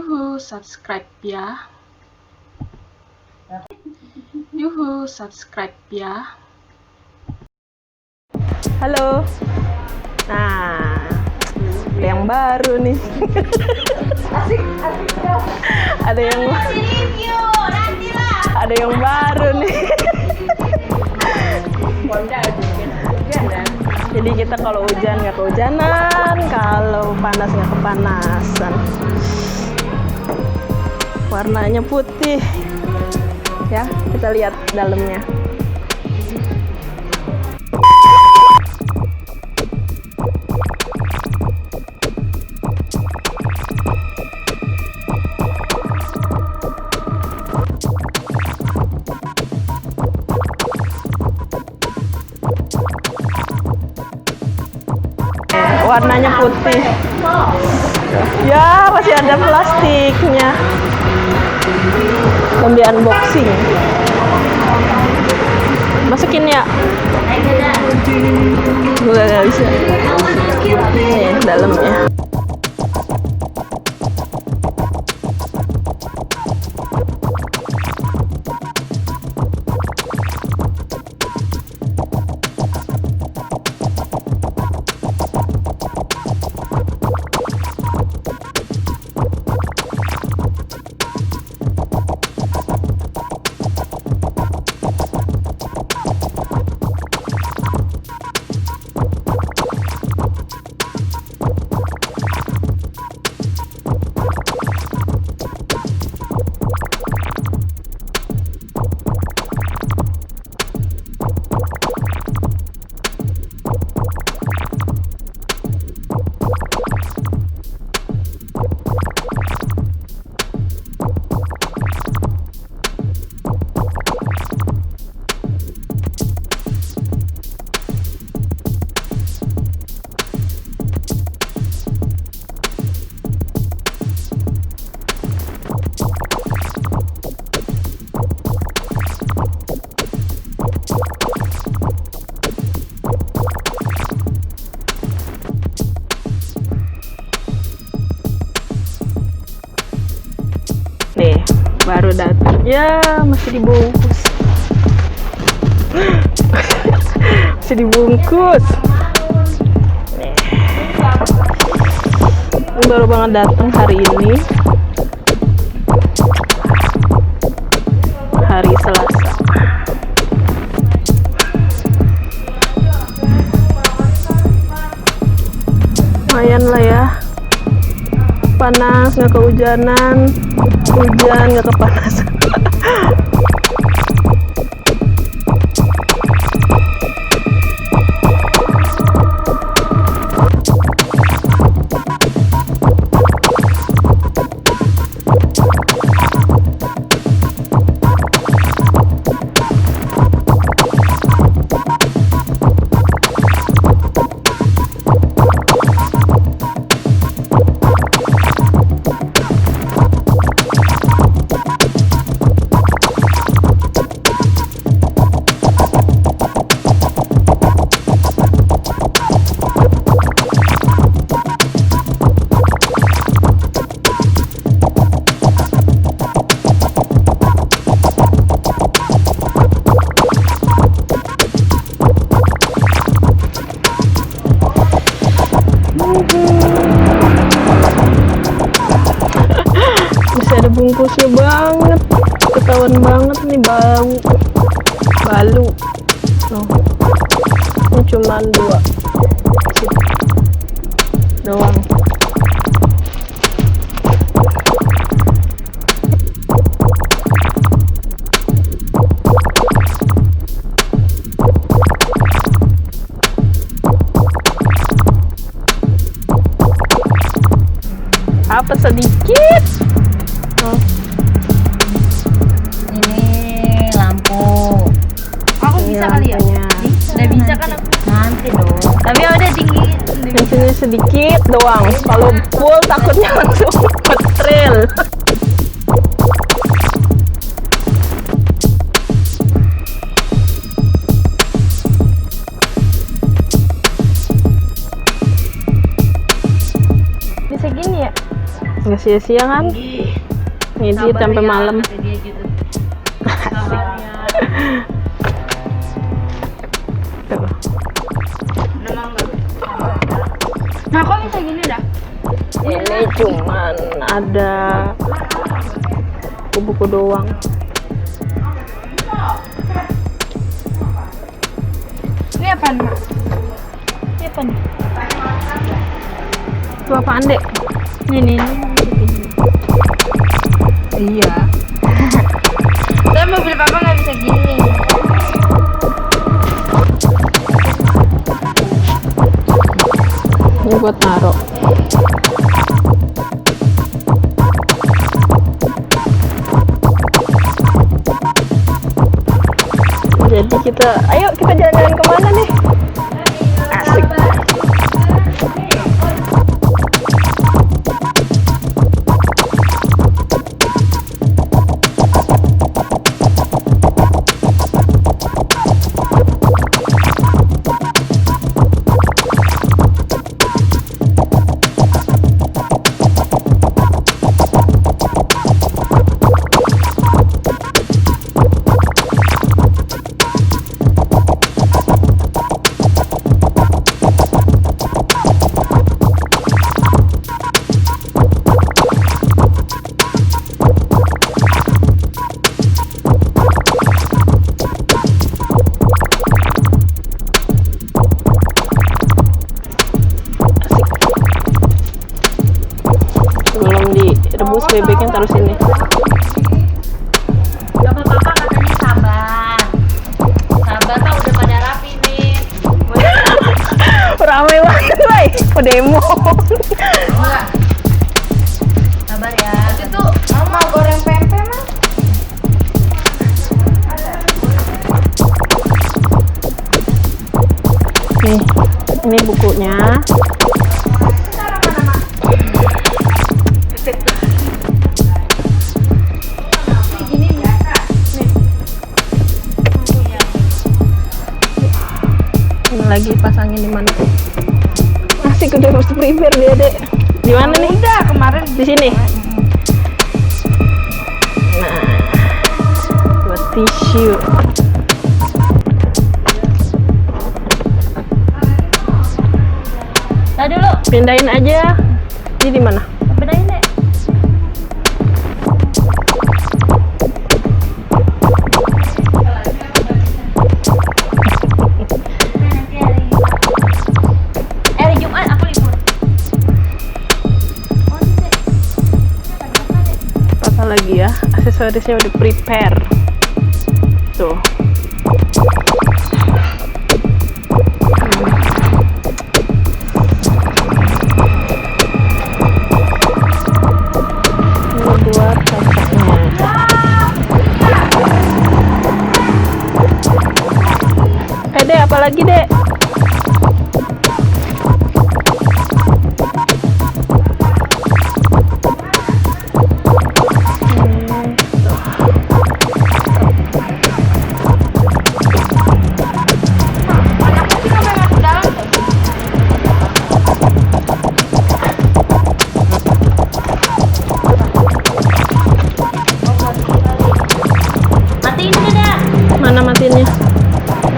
Yuhu, subscribe ya. Yuhu, subscribe ya. Halo. Nah, ada yang baru nih. Asik ya. Ada yang Review nanti lah. ada yang baru nih. Jadi kita kalau hujan nggak kehujanan, kalau panas nggak kepanasan. Warnanya putih. Ya, kita lihat dalamnya. Warnanya putih. Ya, masih ada plastiknya. Belum di unboxing. Masukin ya. Udah nggak bisa. Nih dalamnya. Nih, baru datang. Ya, masih dibungkus. Masih dibungkus. Nih. Ini baru banget datang hari ini. Hari Selasa. Lumayan lah ya. Panas, nggak kehujanan, hujan nggak kepanasan. Masih ada bungkusnya banget, ketahuan banget nih bau balu. Oh, ini cuman 2 doang. Apa sedikit? Oh. Ini lampu. Aku bisa kali ya? Lampunya. Udah bisa kan aku? Nanti dong. Tapi udah tinggi. Di sini sedikit doang. Kalau full takutnya langsung petril. Bisa gini ya? nggak sia-sia kan? Ngedit Sabar sampai ya, malam. kata dia gitu. Sabar ya. Tuh. Memang enggak. Nah, kok bisa gini dah? Ini cuman ada buku doang. Ini apaan, Mak? Ini apa nih? Itu apaan, Dek? Ini. Iya. Tapi mobil papa nggak bisa gini. Ini buat taruh. Jadi ayo kita jalan-jalan kemana nih? Asik. Belum direbus bebeknya taruh sini. Bapak papa katanya sabar. Sabar pak, udah pada rapi nih. Ramai banget, Bay. Oh, demo. Enggak. Sabar ya. Itu mau goreng pempek mah. Nih, ini bukunya. Ini lagi pasangin di mana? Asik, udah harus prepare dia, Dek. Di mana nih? Udah kemarin Di sini. Nah, buat tisu. Tadi dulu. Pindahin aja. Ini di mana? Bedain deh. Hari Jumat aku libur. Oh, ini deh. Apa lagi ya? Aksesorisnya udah prepare. Tuh. Ini buat kacanya. Dek, apa lagi, Dek? Matiin aja dah. Mana matinya?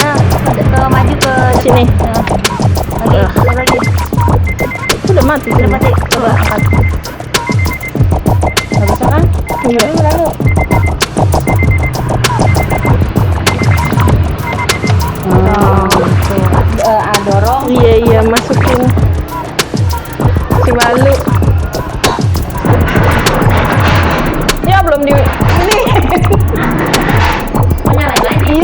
Nah, maju ke Sini. lagi. Udah mati sih. Udah mati. Coba angkat. Nggak bisa kan? Enggak. Lalu. Dorong. Iya, masukin si balu. Ya, belum di ini. Mau nyalain lagi.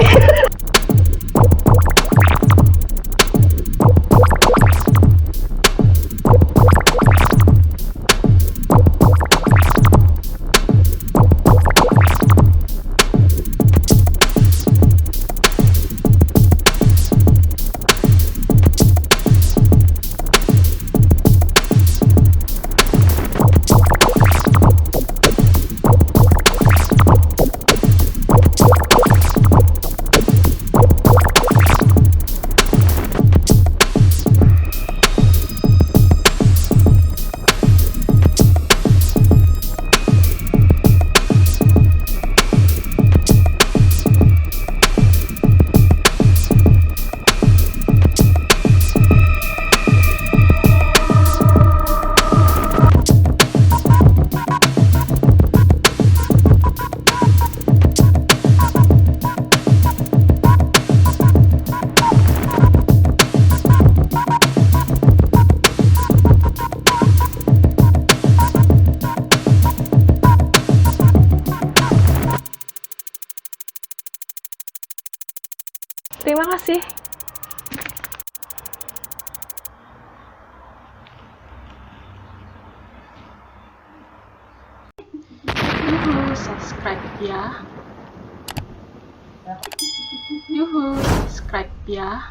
makasih. Subscribe ya. Subscribe ya.